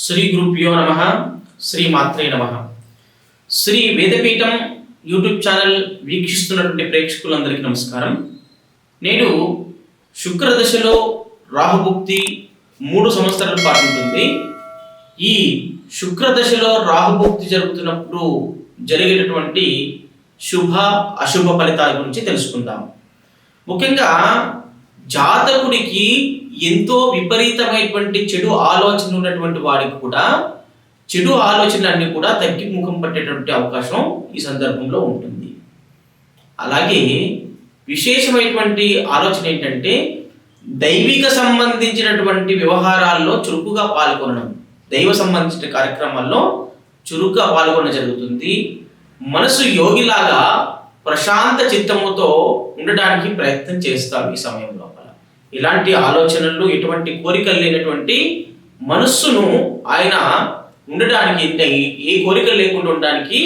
శ్రీ గురుభ్యో నమః. శ్రీ మాత్రే నమః. శ్రీ వేదపీఠం యూట్యూబ్ ఛానల్ వీక్షిస్తున్నటువంటి ప్రేక్షకులందరికీ నమస్కారం. నేడు శుక్రదశలో రాహుభుక్తి 3 సంవత్సరాల పాటు ఉంటుంది. ఈ శుక్రదశలో రాహుభుక్తి జరుగుతున్నప్పుడు జరిగేటటువంటి శుభ అశుభ ఫలితాల గురించి తెలుసుకుందాం. ముఖ్యంగా జాతకుడికి ఎంతో విపరీతమైనటువంటి చెడు ఆలోచన ఉన్నటువంటి వాడికి కూడా చెడు ఆలోచనలన్నీ కూడా తగ్గి ముఖం పట్టేటువంటి అవకాశం ఈ సందర్భంలో ఉంటుంది. అలాగే విశేషమైనటువంటి ఆలోచన ఏంటంటే దైవిక సంబంధించినటువంటి వ్యవహారాల్లో చురుకుగా పాల్గొనడం, దైవ సంబంధించిన కార్యక్రమాల్లో చురుగ్గా పాల్గొనడం జరుగుతుంది. మనసు యోగిలాగా ప్రశాంత చిత్తముతో ఉండడానికి ప్రయత్నం చేస్తాడు ఈ సమయం లోపల. ఇలాంటి ఆలోచనలు, ఎటువంటి కోరికలు లేనటువంటి మనస్సును ఆయన ఉండడానికి, ఏ కోరికలు లేకుండా ఉండడానికి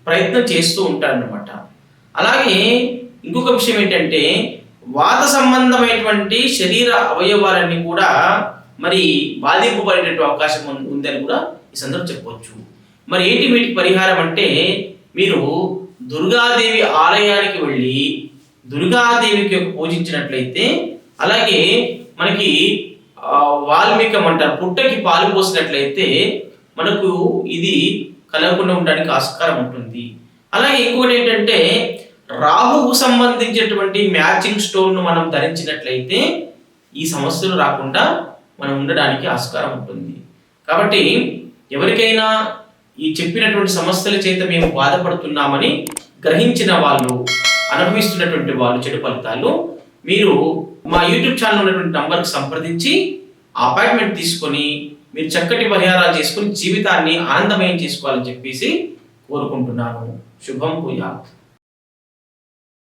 ప్రయత్నం చేస్తూ ఉంటాడనమాట. అలాగే ఇంకొక విషయం ఏంటంటే వాత సంబంధమైనటువంటి శరీర అవయవాలన్నీ కూడా మరి బాధింపబడేటువంటి అవకాశం ఉందని కూడా ఈ సందర్భంలో చెప్పవచ్చు. మరి ఏంటి వీటికి పరిహారం అంటే, మీరు దుర్గాదేవి ఆలయానికి వెళ్ళి దుర్గాదేవికి పూజించినట్లయితే, అలాగే మనకి వాల్మీకి అంటారు పుట్టకి పాలు పోసినట్లయితే మనకు ఇది కలగకుండా ఉండడానికి ఆస్కారం ఉంటుంది. అలాగే ఇంకొకటి ఏంటంటే రాహుకు సంబంధించినటువంటి మ్యాచింగ్ స్టోన్ను మనం ధరించినట్లయితే ఈ సమస్యలు రాకుండా మనం ఉండడానికి ఆస్కారం ఉంటుంది. కాబట్టి ఎవరికైనా ఈ చెప్పినటువంటి సమస్యల చేత మేము బాధపడుతున్నామని గ్రహించిన వాళ్ళు, అనుభవిస్తున్నటువంటి వాళ్ళు చెడు ఫలితాలు, మీరు మా యూట్యూబ్ ఛానల్ ఉన్నటువంటి నంబర్కి సంప్రదించి అపాయింట్మెంట్ తీసుకొని మీరు చక్కటి పరిహారాలు చేసుకుని జీవితాన్ని ఆనందమయం చేసుకోవాలని చెప్పేసి కోరుకుంటున్నాను. శుభం భూయాత్.